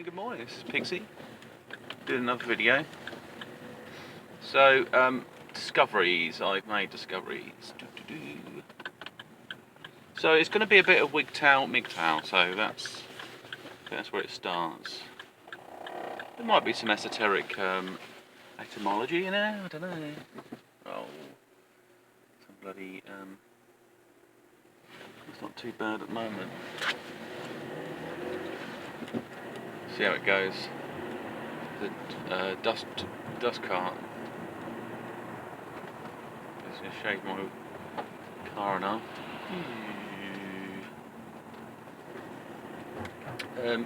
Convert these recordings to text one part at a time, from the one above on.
Good morning, this is Pixie, doing another video. So, discoveries, I've made discoveries. So it's going to be a bit of WGTOW, MGTOW, so that's where it starts. There might be some esoteric etymology in there, I don't know. Oh, some bloody, it's not too bad at the moment. See how it goes. The dust cart. Just gonna shake my car enough.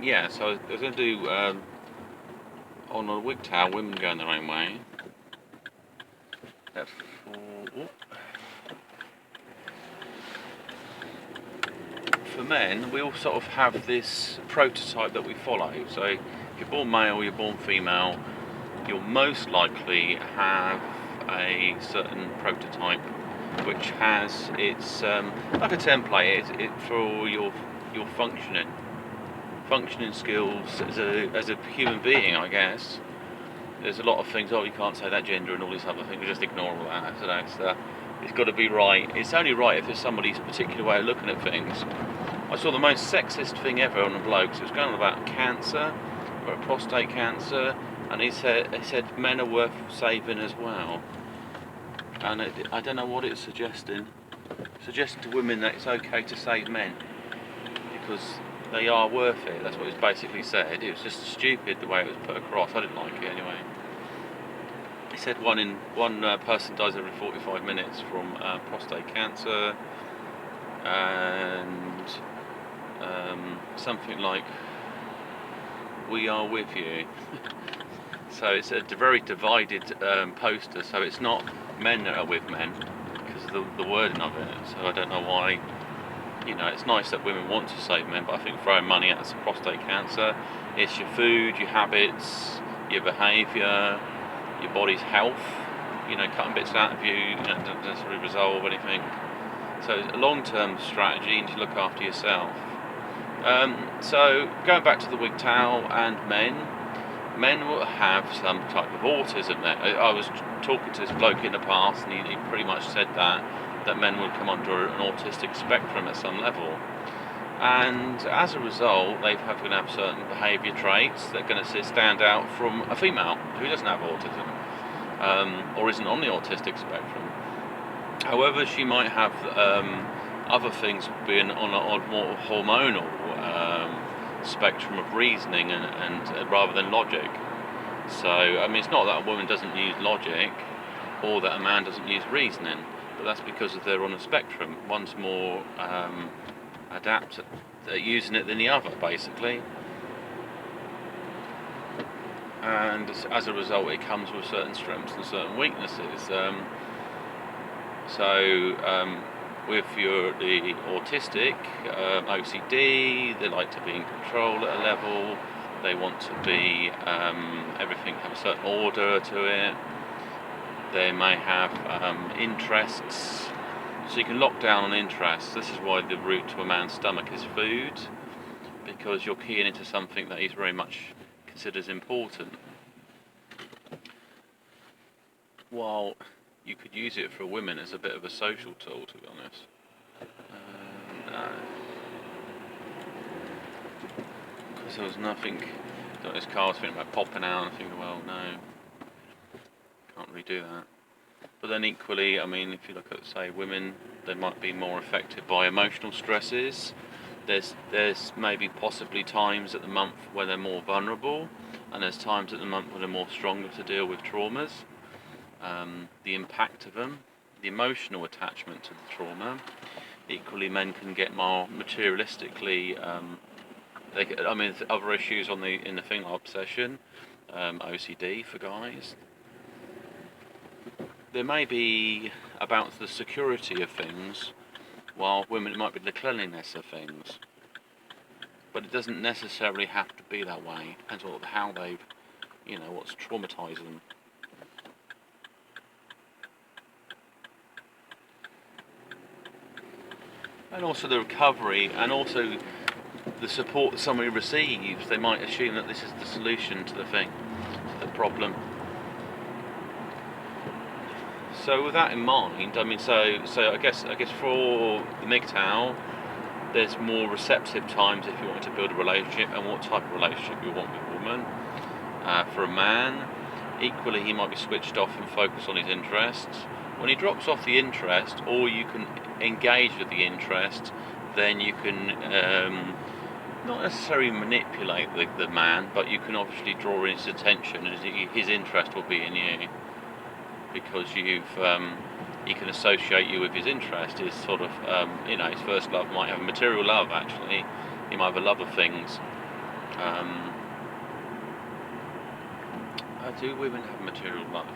Yeah, so I was going to do on a WGTOW, women going their own way. For men, we all sort of have this prototype that we follow. So if you're born male, you're born female, you'll most likely have a certain prototype which has its like a template it for your functioning skills as a human being, I guess. There's a lot of things, you can't say that gender and all these other things, we just ignore all that. So it's got to be right. It's only right if it's somebody's particular way of looking at things. I saw the most sexist thing ever on a bloke. So it was going on about cancer, or prostate cancer, and he said men are worth saving as well. And I don't know what it's suggesting. Suggesting to women that it's okay to save men because they are worth it. That's what it basically said. It was just stupid the way it was put across. I didn't like it anyway. He said one person dies every 45 minutes from prostate cancer, and something like "We are with you." So it's a very divided poster. So it's not men that are with men because of the wording of it. So I don't know why. You know, it's nice that women want to save men, but I think throwing money at prostate cancer, it's your food, your habits, your behaviour, your body's health. You know, cutting bits out of you, doesn't necessarily resolve anything. So it's a long-term strategy, and to look after yourself. So going back to the WGTOW and men will have some type of autism. I was talking to this bloke in the past, and he pretty much said that men would come under an autistic spectrum at some level, and as a result they have going to have certain behaviour traits that are going to stand out from a female who doesn't have autism or isn't on the autistic spectrum. However, she might have other things being on a more hormonal spectrum of reasoning and rather than logic. So I mean, it's not that a woman doesn't use logic or that a man doesn't use reasoning, but that's because they're on a spectrum. One's more adept at using it than the other, basically. And as a result, it comes with certain strengths and certain weaknesses. With the autistic, OCD, they like to be in control at a level. They want to be everything have a certain order to it. They may have interests, so you can lock down on interests. This is why the route to a man's stomach is food, because you're keying into something that he very much considers important. While you could use it for women as a bit of a social tool, to be honest. Because there was nothing. This car was thinking about popping out, and I think, well, no, can't really do that. But then equally, I mean, if you look at, say, women, they might be more affected by emotional stresses. There's maybe possibly times at the month where they're more vulnerable, and there's times at the month where they're more stronger to deal with traumas. The impact of them, the emotional attachment to the trauma. Equally, men can get more materialistically. Other issues in the thing like obsession, OCD for guys. There may be about the security of things, while women it might be the cleanliness of things. But it doesn't necessarily have to be that way. It depends on how they've, what's traumatised them. And also the recovery, and also the support somebody receives, they might assume that this is the solution to the thing, to the problem. So with that in mind, I mean, so I guess for the MGTOW, there's more receptive times if you want to build a relationship, and what type of relationship you want with a woman. For a man, equally, he might be switched off and focus on his interests. When he drops off the interest, or you can engage with the interest, then you can not necessarily manipulate the man, but you can obviously draw his attention, and his interest will be in you, because he can associate you with his interest. His sort of his first love might have a material love. Actually, he might have a love of things. Do women have material love?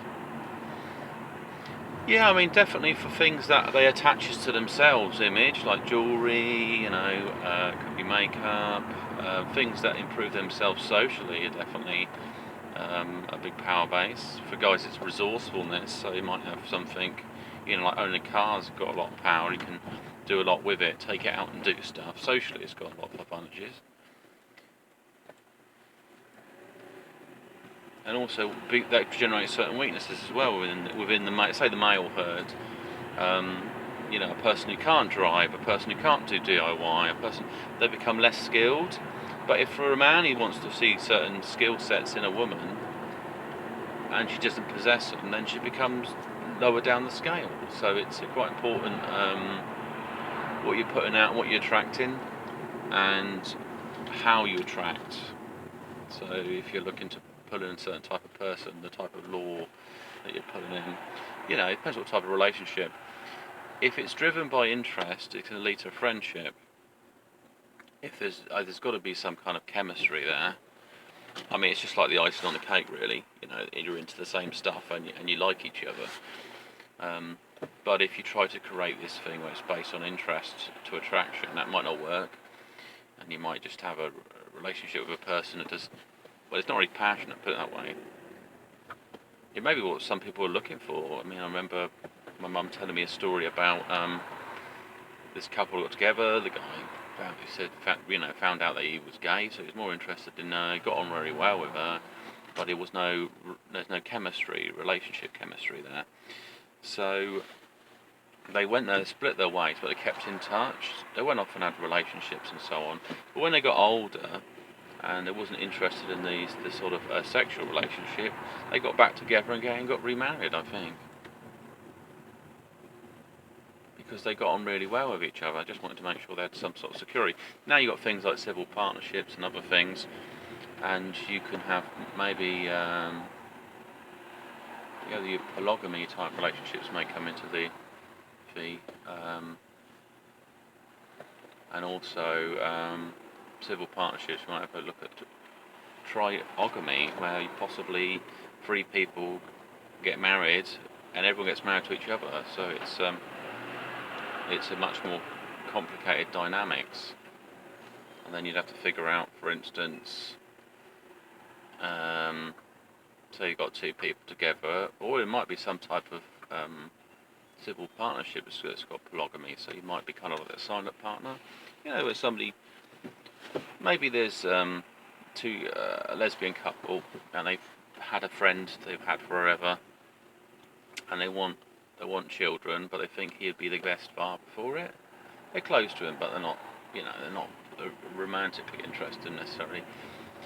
Yeah, I mean, definitely for things that they attaches to themselves, image like jewellery, could be makeup, things that improve themselves socially are definitely a big power base. For guys, it's resourcefulness, so you might have something, like owning a car's got a lot of power. You can do a lot with it, take it out and do stuff. Socially, it's got a lot of advantages. And also, that generates certain weaknesses as well within the male herd. A person who can't drive, a person who can't do DIY, they become less skilled. But if for a man he wants to see certain skill sets in a woman, and she doesn't possess them, then she becomes lower down the scale. So it's quite important what you're putting out, what you're attracting, and how you attract. So if you're looking to pull in a certain type of person, the type of law that you're pulling in, it depends what type of relationship. If it's driven by interest, it can lead to a friendship. If there's got to be some kind of chemistry there. I mean, it's just like the icing on the cake, really. You're into the same stuff and you like each other. But if you try to create this thing where it's based on interest to attraction, that might not work, and you might just have a relationship with a person that does. Well, it's not really passionate, put it that way. It may be what some people are looking for. I mean, I remember my mum telling me a story about this couple got together. The guy found out that he was gay, so he was more interested in got on very well with her, but there's no chemistry, relationship chemistry there. So they went there, split their ways, but they kept in touch. They went off and had relationships and so on. But when they got older, and they wasn't interested in this sort of sexual relationship, they got back together again and got remarried, I think. Because they got on really well with each other. I just wanted to make sure they had some sort of security. Now you've got things like civil partnerships and other things, and you can have maybe the polygamy type relationships may come into the and also civil partnerships. You might have a look at triogamy, where possibly 3 people get married and everyone gets married to each other. So it's a much more complicated dynamics. And then you'd have to figure out, for instance, so you've got 2 people together, or it might be some type of civil partnership that's got polygamy. So you might be kind of like a signed-up partner. Where somebody. Maybe there's a lesbian couple, and they've had a friend they've had forever, and they want children, but they think he'd be the best father for it. They're close to him, but they're not romantically interested necessarily.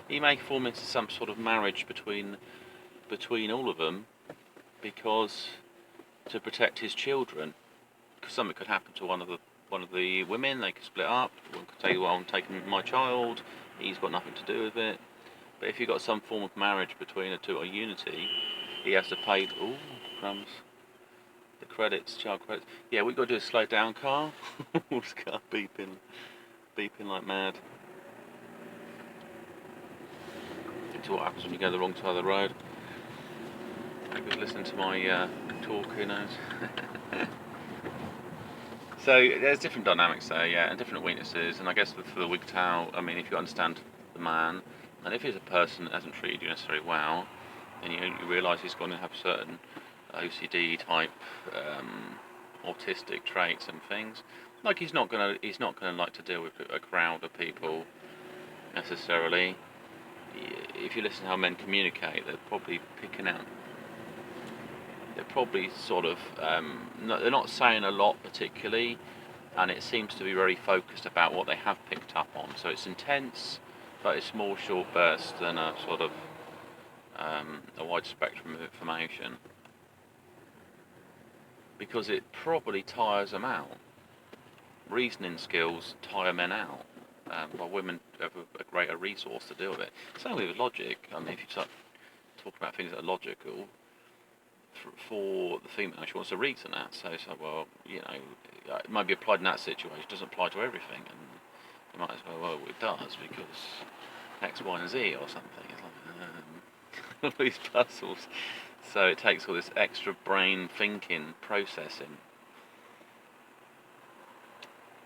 He may form into some sort of marriage between all of them, because to protect his children, because something could happen to one of the women. They could split up. One could say, well, I'm taking my child, he's got nothing to do with it. But if you've got some form of marriage between the two, or unity, he has to pay, crumbs, the credits, child credits. Yeah, we've got to do a slow down, car. All this car beeping like mad. Into what happens when you go the wrong side of the road. Maybe listen to my talk, who knows. So there's different dynamics there, yeah, and different weaknesses. And I guess for the WGTOW, I mean, if you understand the man, and if he's a person that hasn't treated you necessarily well, then you realise he's going to have certain OCD type autistic traits and things, Like he's not gonna like to deal with a crowd of people necessarily. If you listen to how men communicate, they're probably picking out. They're probably sort of they're not saying a lot particularly, and it seems to be very focused about what they have picked up on. So it's intense, but it's more short bursts than a sort of a wide spectrum of information, because it probably tires them out. Reasoning skills tire men out, while women have a greater resource to deal with it. Same with logic. I mean, if you start talking about things that are logical, for the female, she wants to reason that. So it's like, well, it might be applied in that situation. It doesn't apply to everything, and you might as well, it does because X, Y, and Z or something. It's like all these puzzles. So it takes all this extra brain thinking, processing.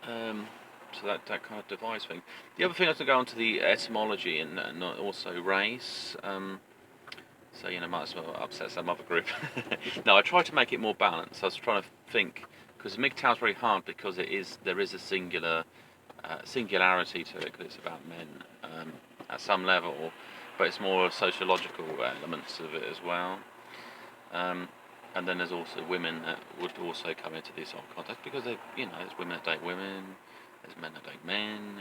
So that kind of divides thing. The other thing I was going to go on to the etymology and also race. So might as well upset some other group. No, I tried to make it more balanced. I was trying to think, because MGTOW is very hard because there is a singularity to it, because it's about men at some level, but it's more sociological elements of it as well. And then there's also women that would also come into this whole context, because there's women that date women, there's men that date men,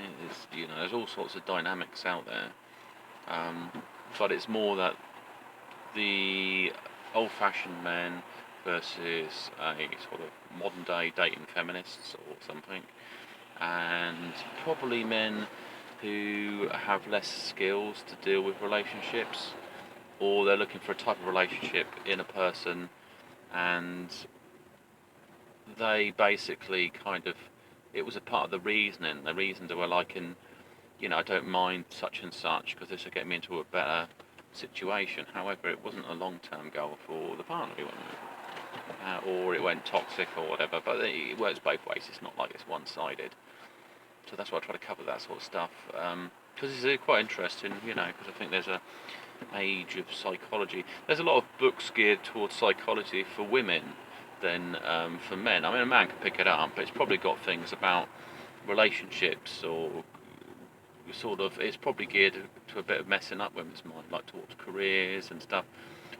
there's all sorts of dynamics out there. But it's more that the old-fashioned men versus a sort of modern-day dating feminists or something, and probably men who have less skills to deal with relationships, or they're looking for a type of relationship in a person, and they basically it was a part of the reasoning. The reasons they were like, I don't mind such and such because this will get me into a better situation. However, it wasn't a long-term goal for the partner we went with, or it went toxic or whatever. But it works both ways. It's not like it's one-sided. So that's why I try to cover that sort of stuff, because it's quite interesting, because I think there's a age of psychology. There's a lot of books geared towards psychology for women than for men. I mean, a man can pick it up, but it's probably got things about relationships, or it's probably geared to a bit of messing up women's mind, like towards careers and stuff.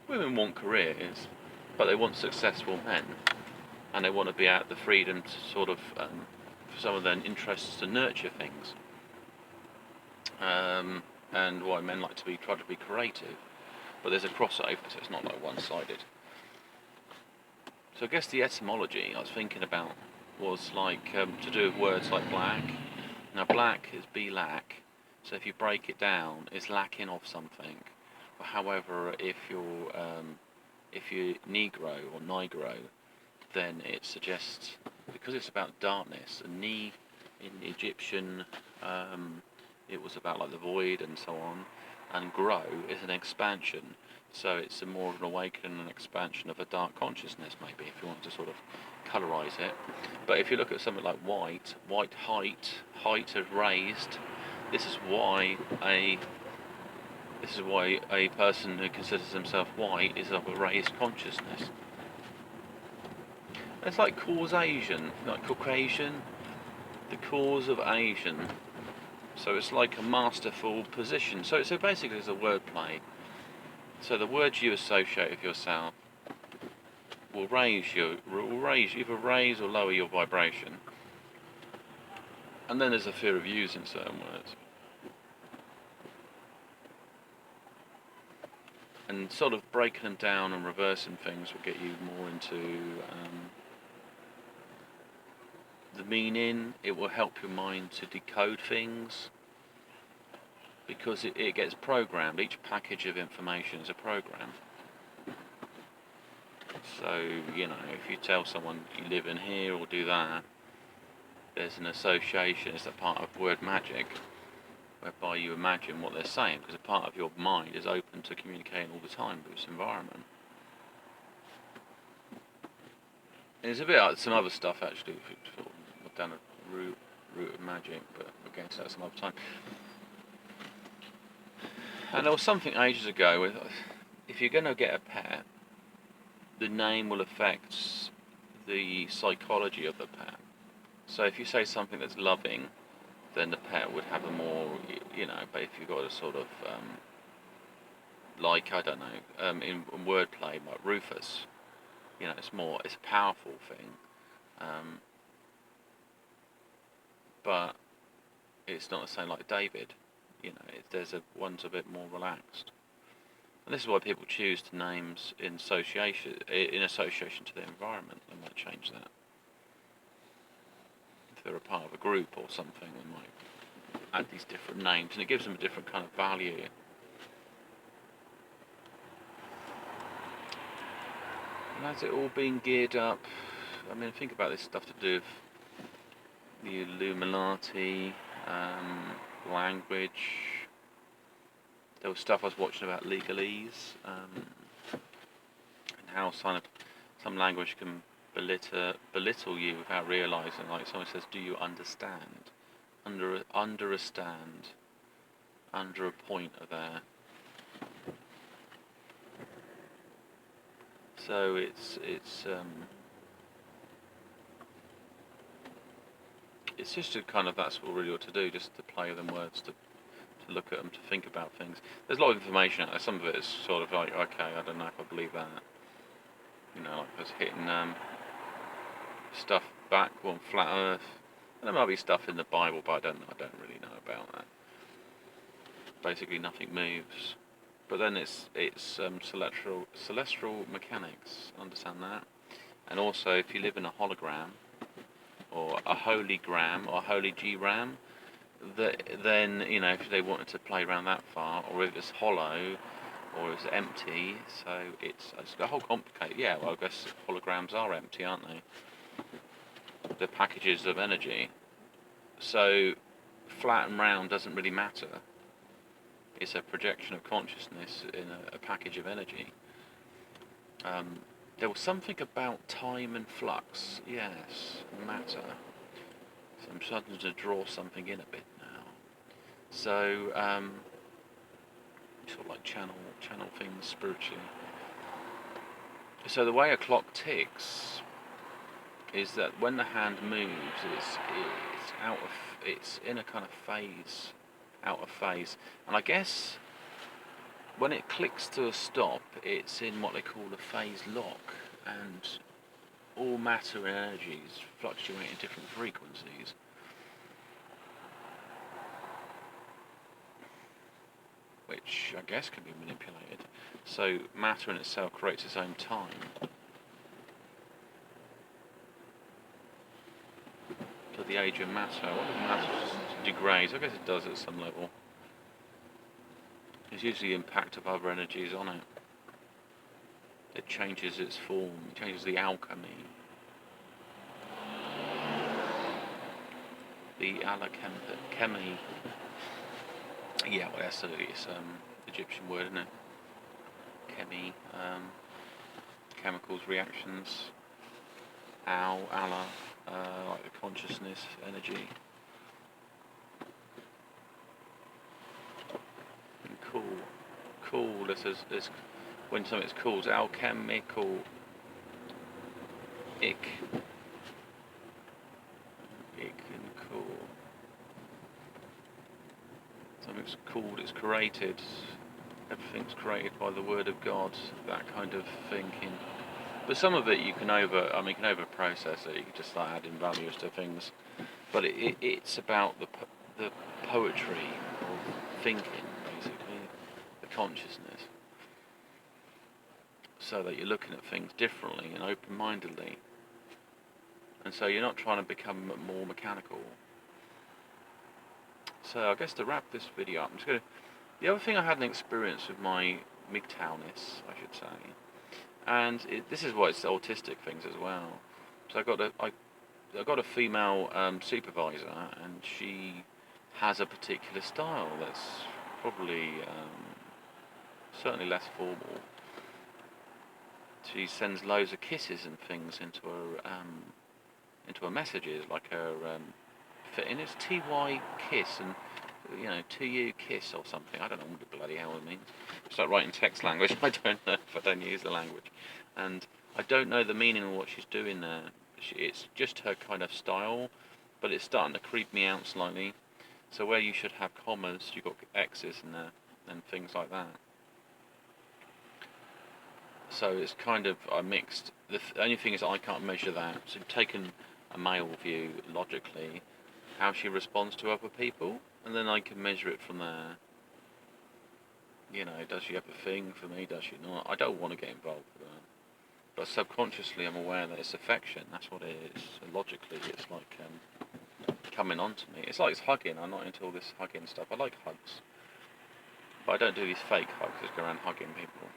Women want careers, but they want successful men, and they want to be out the freedom to sort of, for some of their interests, to nurture things. And why men like to try to be creative, but there's a crossover, so it's not like one-sided. So I guess the etymology I was thinking about was like to do with words like black. Now black is be lack, so if you break it down, it's lacking of something. However, if you're Negro or Nigro, then it suggests, because it's about darkness, and Ni in Egyptian, it was about like the void and so on, and grow is an expansion, so it's more of an awakening and expansion of a dark consciousness, maybe, if you want to sort of colorise it. But if you look at something like white height is raised. This is why a person who considers himself white is of a raised consciousness. It's like causation, like Caucasian, the cause of Asian. So it's like a masterful position. So basically it's a wordplay. So the words you associate with yourself will either raise or lower your vibration. And then there's a fear of using certain words. And sort of breaking them down and reversing things will get you more into the meaning. It will help your mind to decode things, because it gets programmed. Each package of information is a program. So, if you tell someone you live in here or do that, there's an association. It's a part of word magic, whereby you imagine what they're saying, because a part of your mind is open to communicating all the time with its environment. And it's a bit like some other stuff, actually, down a route of magic, but we'll get into that some other time. And there was something ages ago with, if you're going to get a pet, the name will affect the psychology of the pet. So if you say something that's loving, then the pet would have a more, but if you've got a sort of, like, I don't know, in wordplay, like Rufus, it's a powerful thing, but it's not the same like David, one's a bit more relaxed. And this is why people choose the names in association to their environment. They might change that. If they're a part of a group or something, they might add these different names, and it gives them a different kind of value. And has it all been geared up? I mean, think about this stuff to do with the Illuminati, language. There was stuff I was watching about legalese, and how some language can belittle you without realising. Like someone says, "Do you understand?" Understand. Under a point of there. So it's just a kind of, that's what we really ought to do, just to play with them words, to look at them, to think about things. There's a lot of information out there. Some of it is sort of like, okay, I don't know if I believe that. Like I was hitting stuff back on flat Earth. And there might be stuff in the Bible, but I don't really know about that. Basically, nothing moves. But then it's celestial mechanics. Understand that? And also, if you live in a hologram, or a holy gram, or a holy G-ram, then, if they wanted to play around that far, or if it's hollow, or it's empty, so it's a whole complicated. Yeah, well, I guess holograms are empty, aren't they? They're packages of energy. So flat and round doesn't really matter. It's a projection of consciousness in a package of energy. There was something about time and flux, yes, matter. So I'm starting to draw something in a bit now. So, sort of like channel things spiritually. So the way a clock ticks is that when the hand moves, it's in a kind of phase, out of phase. And I guess when it clicks to a stop, it's in what they call a phase lock, and all matter and energies fluctuate in different frequencies. Which I guess can be manipulated. So matter in itself creates its own time. So the age of matter, what if matter degrades? I guess it does at some level. There's usually the impact of other energies on it. It changes its form, it changes the alchemy. The alchemy. Yeah, well, that's it's Egyptian word, isn't it? Chemi, chemicals, reactions. Allah, like the consciousness, energy. And cool. This when something's cool, it's alchemical. Ick and cool. Something's called, it's created. Everything's created by the word of God. That kind of thinking. But some of it you can over process it. You can just start adding values to things. But it's about the poetry of thinking, basically, the consciousness. So that you're looking at things differently and open-mindedly. And so you're not trying to become more mechanical. So I guess to wrap this video up, the other thing I had an experience with my MGTOW-ness, I should say, and this is why it's autistic things as well. So I got a female supervisor, and she has a particular style that's probably certainly less formal. She sends loads of kisses and things into her messages, like her and it's TY kiss and TU kiss or something. I don't know what the bloody hell it means. It's like writing text language. I don't know if I don't use the language, and I don't know the meaning of what she's doing there. It's just her kind of style, but it's starting to creep me out slightly. So where you should have commas, you've got X's in there and things like that. So it's kind of mixed. The only thing is I can't measure that. So taking a male view logically, how she responds to other people, and then I can measure it from there. You know, does she have a thing for me? Does she not? I don't want to get involved with that. But subconsciously I'm aware that it's affection. That's what it is. So logically it's like coming on to me. It's like it's hugging. I'm not into all this hugging stuff. I like hugs. But I don't do these fake hugs that go around hugging people.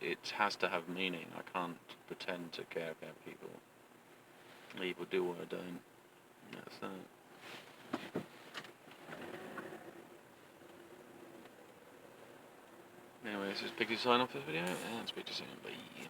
It has to have meaning. I can't pretend to care about people. I either do or I don't. That's that. Anyway, this is Big to sign off this video, and speak to you soon. Bye.